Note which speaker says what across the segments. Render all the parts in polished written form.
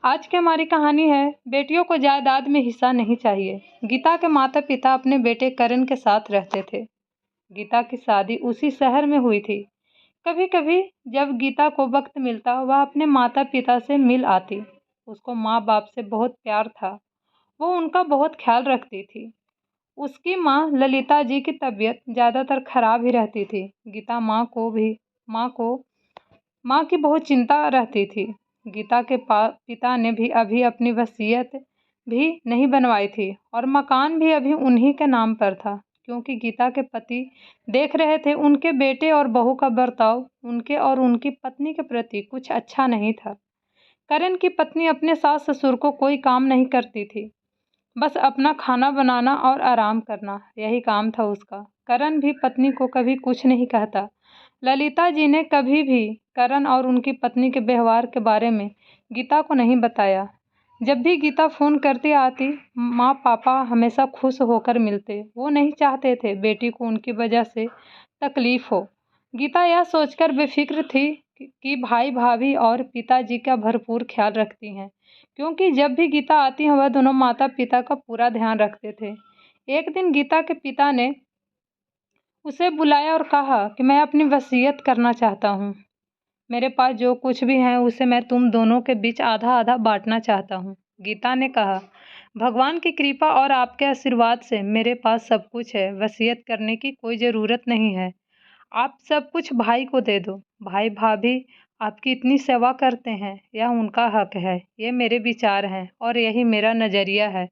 Speaker 1: आज की हमारी कहानी है बेटियों को जायदाद में हिस्सा नहीं चाहिए। गीता के माता पिता अपने बेटे करण के साथ रहते थे। गीता की शादी उसी शहर में हुई थी। कभी कभी जब गीता को वक्त मिलता वह अपने माता पिता से मिल आती। उसको माँ बाप से बहुत प्यार था। वो उनका बहुत ख्याल रखती थी। उसकी माँ ललिता जी की तबीयत ज़्यादातर खराब ही रहती थी। गीता माँ को माँ की बहुत चिंता रहती थी। गीता के पिता ने भी अभी अपनी वसीयत भी नहीं बनवाई थी और मकान भी अभी उन्हीं के नाम पर था, क्योंकि गीता के पति देख रहे थे उनके बेटे और बहू का बर्ताव उनके और उनकी पत्नी के प्रति कुछ अच्छा नहीं था। करण की पत्नी अपने सास ससुर को कोई काम नहीं करती थी, बस अपना खाना बनाना और आराम करना, यही काम था उसका। करण भी पत्नी को कभी कुछ नहीं कहता। ललिता जी ने कभी भी करण और उनकी पत्नी के व्यवहार के बारे में गीता को नहीं बताया। जब भी गीता फ़ोन करती आती, माँ पापा हमेशा खुश होकर मिलते। वो नहीं चाहते थे बेटी को उनकी वजह से तकलीफ़ हो। गीता यह सोचकर बेफिक्र थी कि भाई भाभी और पिताजी का भरपूर ख्याल रखती हैं, क्योंकि जब भी गीता आती है वह दोनों माता पिता का पूरा ध्यान रखते थे। एक दिन गीता के पिता ने उसे बुलाया और कहा कि मैं अपनी वसीयत करना चाहता हूँ। मेरे पास जो कुछ भी है उसे मैं तुम दोनों के बीच आधा आधा बांटना चाहता हूँ। गीता ने कहा, भगवान की कृपा और आपके आशीर्वाद से मेरे पास सब कुछ है। वसीयत करने की कोई ज़रूरत नहीं है। आप सब कुछ भाई को दे दो। भाई भाभी आपकी इतनी सेवा करते हैं, यह उनका हक है। ये मेरे विचार हैं और यही मेरा नज़रिया है।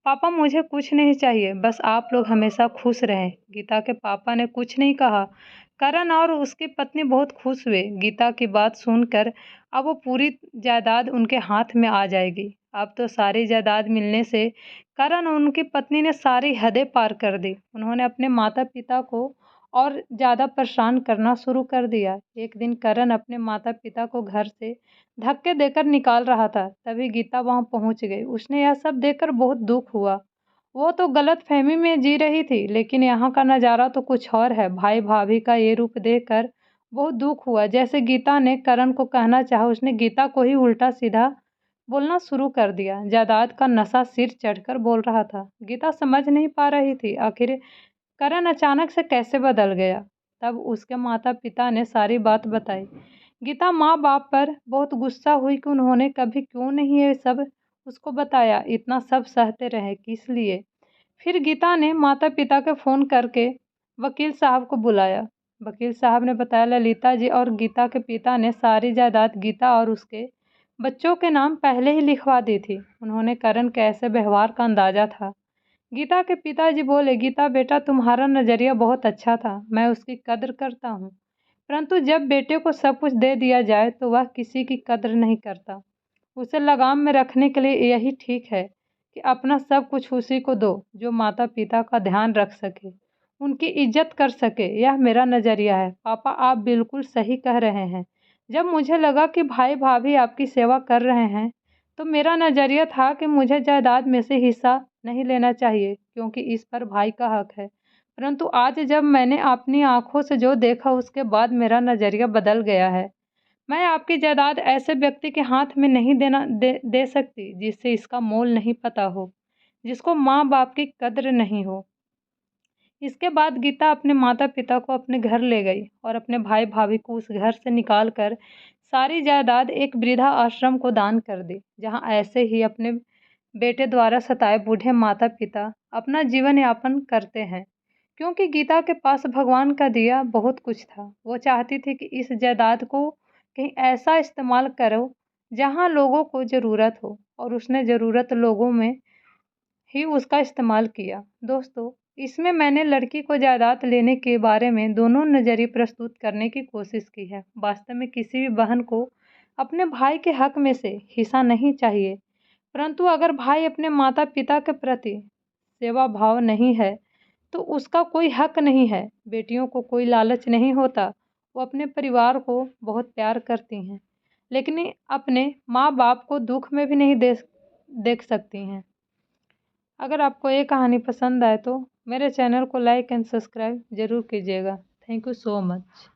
Speaker 1: पापा मुझे कुछ नहीं चाहिए, बस आप लोग हमेशा खुश रहें। गीता के पापा ने कुछ नहीं कहा। करण और उसकी पत्नी बहुत खुश हुए गीता की बात सुनकर। अब वो पूरी जायदाद उनके हाथ में आ जाएगी। अब तो सारी जायदाद मिलने से करण और उनकी पत्नी ने सारी हदें पार कर दी। उन्होंने अपने माता पिता को और ज़्यादा परेशान करना शुरू कर दिया। एक दिन करण अपने माता पिता को घर से धक्के देकर निकाल रहा था, तभी गीता वहां पहुंच गई। उसने यह सब देखकर बहुत दुख हुआ। वो तो गलत फहमी में जी रही थी, लेकिन यहाँ का नज़ारा तो कुछ और है। भाई भाभी का ये रूप देखकर बहुत दुख हुआ। जैसे गीता ने करण को कहना चाहा, उसने गीता को ही उल्टा सीधा बोलना शुरू कर दिया। जायदाद का नशा सिर चढ़कर बोल रहा था। गीता समझ नहीं पा रही थी आखिर करण अचानक से कैसे बदल गया। तब उसके माता पिता ने सारी बात बताई। गीता माँ बाप पर बहुत गुस्सा हुई कि उन्होंने कभी क्यों नहीं ये सब उसको बताया, इतना सब सहते रहे किस लिए। फिर गीता ने माता पिता के फ़ोन करके वकील साहब को बुलाया। वकील साहब ने बताया ललिता जी और गीता के पिता ने सारी जायदाद गीता और उसके बच्चों के नाम पहले ही लिखवा दी थी। उन्होंने करण के ऐसे व्यवहार का अंदाज़ा था। गीता के पिताजी बोले, गीता बेटा तुम्हारा नज़रिया बहुत अच्छा था, मैं उसकी कद्र करता हूँ। परंतु जब बेटे को सब कुछ दे दिया जाए तो वह किसी की कद्र नहीं करता। उसे लगाम में रखने के लिए यही ठीक है कि अपना सब कुछ उसी को दो जो माता पिता का ध्यान रख सके, उनकी इज्जत कर सके। यह मेरा नज़रिया है। पापा आप बिल्कुल सही कह रहे हैं। जब मुझे लगा कि भाई भाभी आपकी सेवा कर रहे हैं तो मेरा नज़रिया था कि मुझे जायदाद में से हिस्सा नहीं लेना चाहिए, क्योंकि इस पर भाई का हक है। परंतु आज जब मैंने अपनी आंखों से जो देखा उसके बाद मेरा नज़रिया बदल गया है। मैं आपकी जायदाद ऐसे व्यक्ति के हाथ में नहीं दे सकती जिससे इसका मोल नहीं पता हो, जिसको माँ बाप की कद्र नहीं हो। इसके बाद गीता अपने माता पिता को अपने घर ले गई और अपने भाई भाभी को उस घर से निकाल कर सारी जायदाद एक वृद्धा आश्रम को दान कर दी, जहाँ ऐसे ही अपने बेटे द्वारा सताए बूढ़े माता पिता अपना जीवन यापन करते हैं। क्योंकि गीता के पास भगवान का दिया बहुत कुछ था। वो चाहती थी कि इस जायदाद को कहीं ऐसा इस्तेमाल करो जहाँ लोगों को ज़रूरत हो, और उसने ज़रूरत लोगों में ही उसका इस्तेमाल किया। दोस्तों, इसमें मैंने लड़की को जायदाद लेने के बारे में दोनों नज़रिए प्रस्तुत करने की कोशिश की है। वास्तव में किसी भी बहन को अपने भाई के हक में से हिस्सा नहीं चाहिए, परंतु अगर भाई अपने माता पिता के प्रति सेवा भाव नहीं है तो उसका कोई हक नहीं है। बेटियों को कोई लालच नहीं होता। वो अपने परिवार को बहुत प्यार करती हैं, लेकिन अपने माँ बाप को दुख में भी नहीं देख सकती हैं। अगर आपको ये कहानी पसंद आए तो मेरे चैनल को लाइक एंड सब्सक्राइब ज़रूर कीजिएगा। Thank you so much.